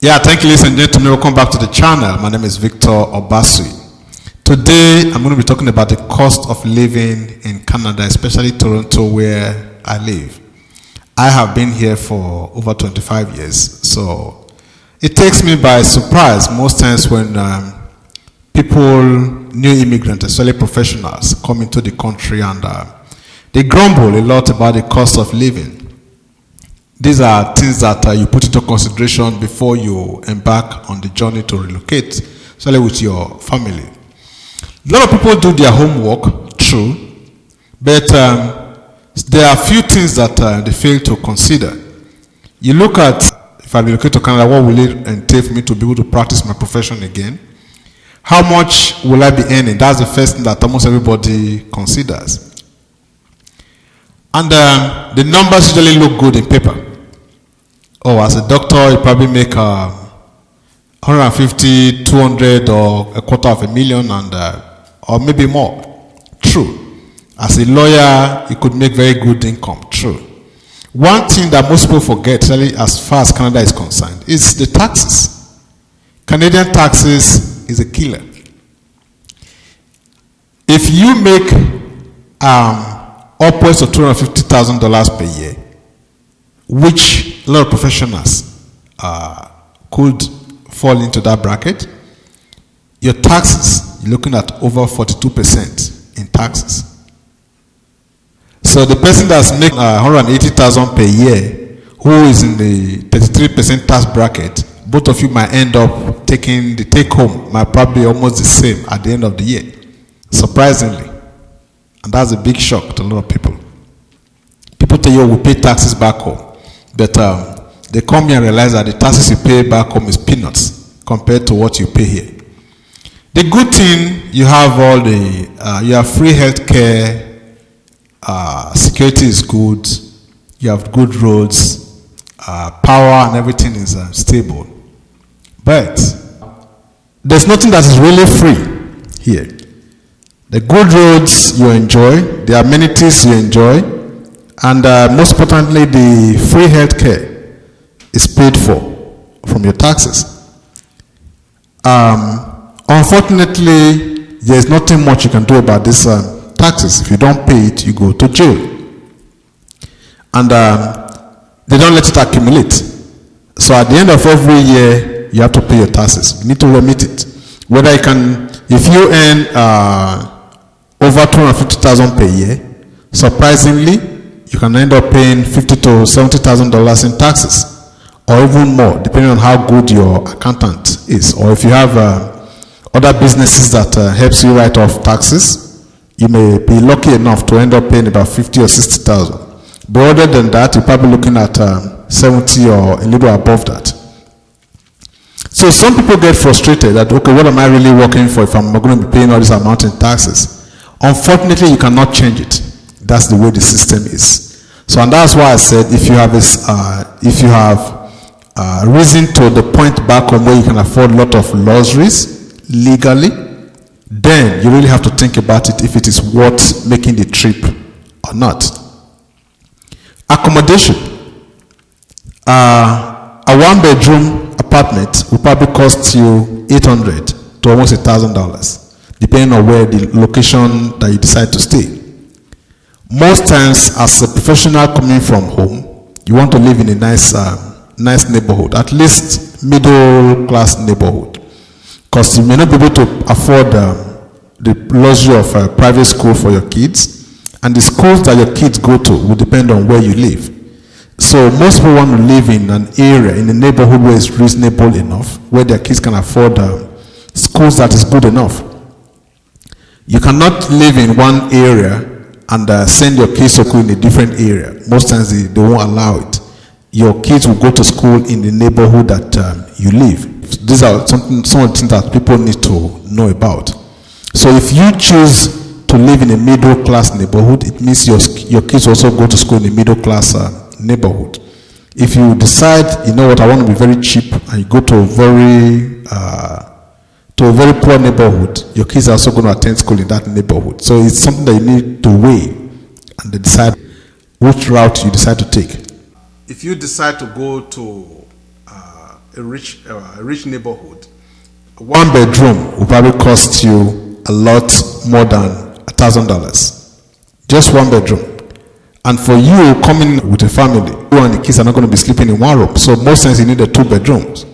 Yeah, thank you, ladies and gentlemen. Welcome back to the channel. My name is Victor Obasuyi. Today, I'm going to be talking about the cost of living in Canada, especially Toronto, where I live. I have been here for over 25 years, so it takes me by surprise most times when people, new immigrants, especially professionals, come into the country and they grumble a lot about the cost of living. These are things that you put into consideration before you embark on the journey to relocate, especially with your family. A lot of people do their homework, true, but there are a few things that they fail to consider. You look at, if I relocate to Canada, what will it entail for me to be able to practice my profession again? How much will I be earning? That's the first thing that almost everybody considers. And the numbers usually look good in paper. Oh, as a doctor, you probably make 150, 200, or $250,000, and or maybe more. True. As a lawyer, you could make very good income. True. One thing that most people forget, especially as far as Canada is concerned, is the taxes. Canadian taxes is a killer. If you make upwards of $250,000 per year, which a lot of professionals could fall into that bracket, your taxes, you're looking at over 42% in taxes. So the person that's making $180,000 per year, who is in the 33% tax bracket, both of you might end up taking the take home, might probably almost the same at the end of the year, surprisingly. And that's a big shock to a lot of people. People tell you, we pay taxes back home. But they come here and realize that the taxes you pay back home is peanuts compared to what you pay here. The good thing, you have all the, you have free health care, security is good, you have good roads, power and everything is stable. But there's nothing that is really free here. The good roads you enjoy, the amenities you enjoy, and most importantly, the free health care is paid for from your taxes. Unfortunately, there is nothing much you can do about these taxes. If you don't pay it, you go to jail. And they don't let it accumulate. So at the end of every year, you have to pay your taxes. You need to remit it. Whether you can, if you earn over $250,000 per year, surprisingly, you can end up paying $50,000 to $70,000 in taxes, or even more, depending on how good your accountant is. Or if you have other businesses that helps you write off taxes, you may be lucky enough to end up paying about $50,000 or $60,000. But other than that, you're probably looking at 70 or a little above that. So some people get frustrated that, okay, what am I really working for if I'm going to be paying all this amount in taxes? Unfortunately, you cannot change it. That's the way the system is. So, and that's why I said, if you have risen to the point back home where you can afford a lot of luxuries legally, then you really have to think about it if it is worth making the trip or not. Accommodation. A one-bedroom apartment will probably cost you $800 to almost $1,000, depending on where the location that you decide to stay. Most times, as a professional coming from home, you want to live in a nice neighborhood, at least middle class neighborhood, because you may not be able to afford the luxury of a private school for your kids, and the schools that your kids go to will depend on where you live. So most people want to live in an area, in a neighborhood where it's reasonable enough, where their kids can afford schools that is good enough. You cannot live in one area and send your kids to school in a different area. Most times they won't allow it. Your kids will go to school in the neighborhood that you live. These are some of the things that people need to know about. So if you choose to live in a middle class neighborhood, it means your kids also go to school in a middle class neighborhood. If you decide, you know what, I want to be very cheap, and you go to a very poor neighborhood, your kids are also going to attend school in that neighborhood. So it's something that you need to weigh and decide which route you decide to take. If you decide to go to a rich neighborhood, one bedroom will probably cost you a lot more than $1,000. Just one bedroom. And for you coming with a family, you and the kids are not going to be sleeping in one room. So most times you need 2 bedrooms.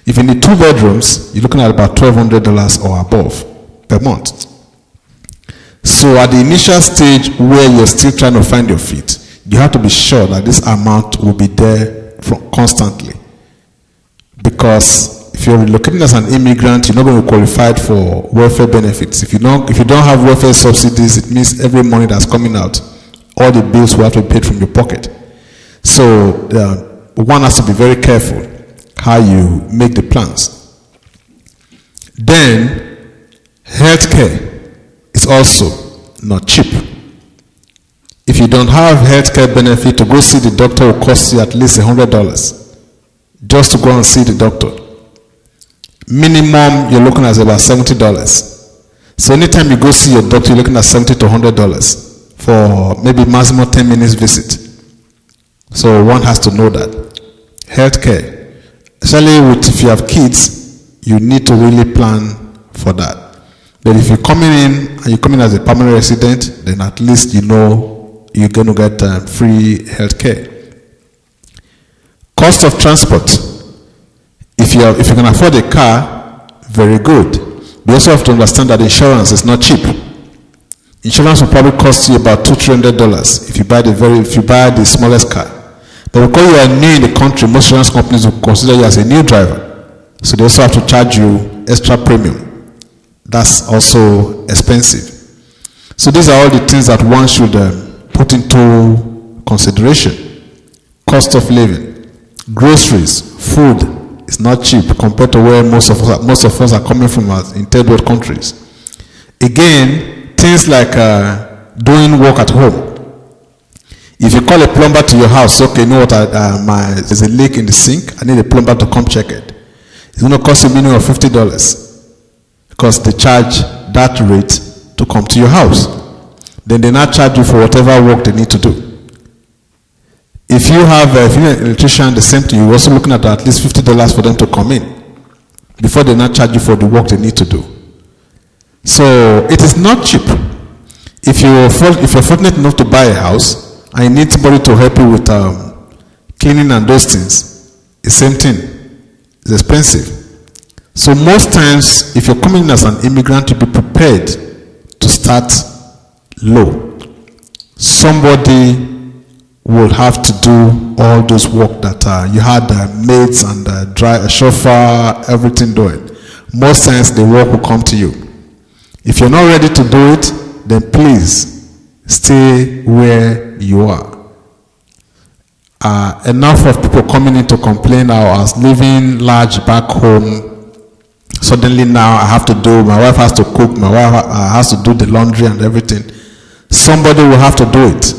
If you need 2 bedrooms, you're looking at about $1,200 or above per month. So at the initial stage where you're still trying to find your feet, you have to be sure that this amount will be there constantly. Because if you're relocating as an immigrant, you're not going to be qualified for welfare benefits. If you don't have welfare subsidies, it means every money that's coming out, all the bills will have to be paid from your pocket. So one has to be very careful how you make the plans. Then, healthcare is also not cheap. If you don't have healthcare benefit, to go see the doctor will cost you at least $100 just to go and see the doctor. Minimum, you're looking at about $70. So anytime you go see your doctor, you're looking at $70 to $100 for maybe maximum 10 minutes visit. So one has to know that. Healthcare, especially if you have kids, you need to really plan for that. But if you're coming in and you're coming as a permanent resident, then at least you know you're going to get free healthcare. Cost of transport. If you can afford a car, very good. You also have to understand that insurance is not cheap. Insurance will probably cost you about $200-300 if you buy the smallest car. But because you are new in the country, most insurance companies will consider you as a new driver. So they also have to charge you extra premium. That's also expensive. So these are all the things that one should put into consideration. Cost of living, groceries, food is not cheap compared to where most of us are coming from in third world countries. Again, things like doing work at home. If you call a plumber to your house, okay, you know what, there's a leak in the sink, I need a plumber to come check it. It's going to cost you a minimum of $50 because they charge that rate to come to your house. Then they now charge you for whatever work they need to do. If you're an electrician, the same thing, you're also looking at least $50 for them to come in before they now charge you for the work they need to do. So it is not cheap. If you're fortunate enough to buy a house and you need somebody to help you with cleaning and those things, the same thing. It's expensive. So most times, if you're coming in as an immigrant, you'll be prepared to start low. Somebody will have to do all those work that you had maids and chauffeur, everything doing. Most times the work will come to you. If you're not ready to do it, then please stay where you are. Enough of people coming in to complain, I was living large back home. Suddenly now I have to do, my wife has to cook, my wife has to do the laundry and everything. Somebody will have to do it.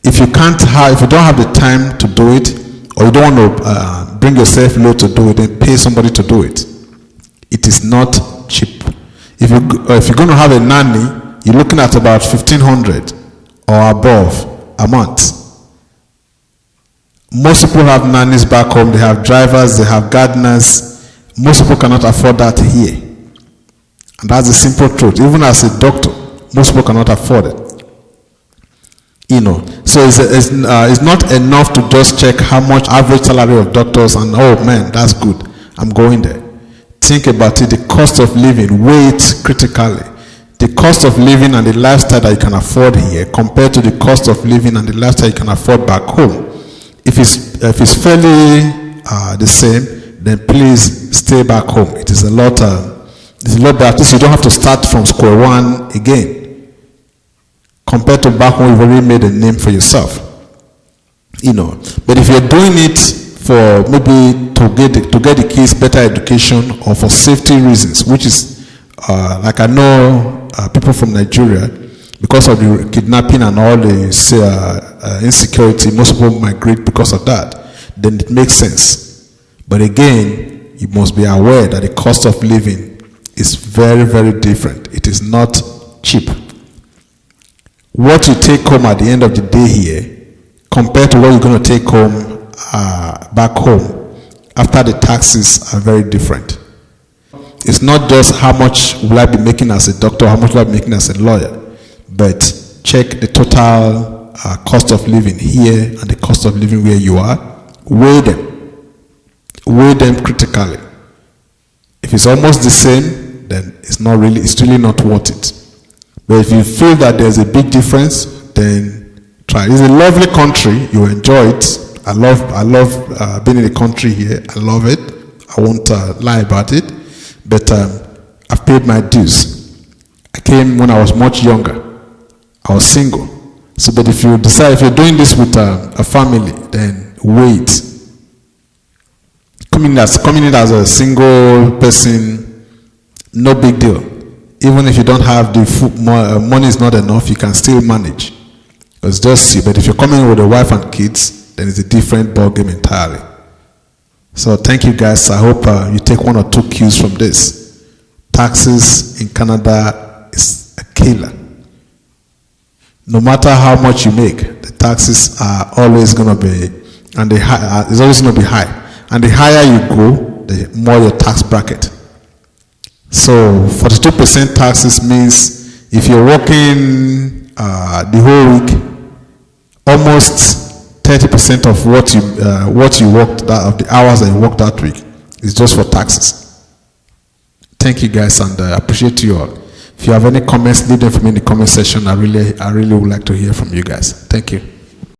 If you don't have the time to do it, or you don't want to bring yourself low to do it, then pay somebody to do it. It is not cheap. If you're going to have a nanny, you're looking at about $1,500 or above a month. Most people have nannies back home, they have drivers, they have gardeners. Most people cannot afford that here. And that's the simple truth. Even as a doctor, most people cannot afford it. So it's not enough to just check how much average salary of doctors and, oh man, that's good, I'm going there. Think about it, the cost of living, weigh it critically. The cost of living and the lifestyle that you can afford here compared to the cost of living and the lifestyle you can afford back home. If it's fairly the same, then please stay back home. It is a lot better. At least you don't have to start from square one again. Compared to back home, you've already made a name for yourself. But if you're doing it for maybe to get the kids better education or for safety reasons, which is like I know people from Nigeria, because of the kidnapping and all the insecurity, most people migrate because of that. Then it makes sense. But again, you must be aware that the cost of living is very, very different. It is not cheap. What you take home at the end of the day here, compared to what you're going to take home back home, after the taxes are very different. It's not just how much will I be making as a doctor, how much will I be making as a lawyer, but check the total cost of living here and the cost of living where you are. Weigh them critically. If it's almost the same, then it's really not worth it. But if you feel that there's a big difference, then try. It's a lovely country. You enjoy it. I love being in the country here. I love it. I won't lie about it. But I've paid my dues. I came when I was much younger. I was single. So, but if you decide, if you're doing this with a family, then wait. Coming in as a single person, no big deal. Even if you don't have the money is not enough, you can still manage. It's just see. But if you're coming with a wife and kids, then it's a different ball game entirely. So thank you guys. I hope you take 1 or 2 cues from this. Taxes in Canada is a killer. No matter how much you make, the taxes are always going to be, and it's always going to be high. And the higher you go, the more your tax bracket. So 42% taxes means if you're working the whole week, almost 30% of what you worked, of the hours that you worked that week, is just for taxes. Thank you guys, and I appreciate you all. If you have any comments, leave them for me in the comment section. I really would like to hear from you guys. Thank you.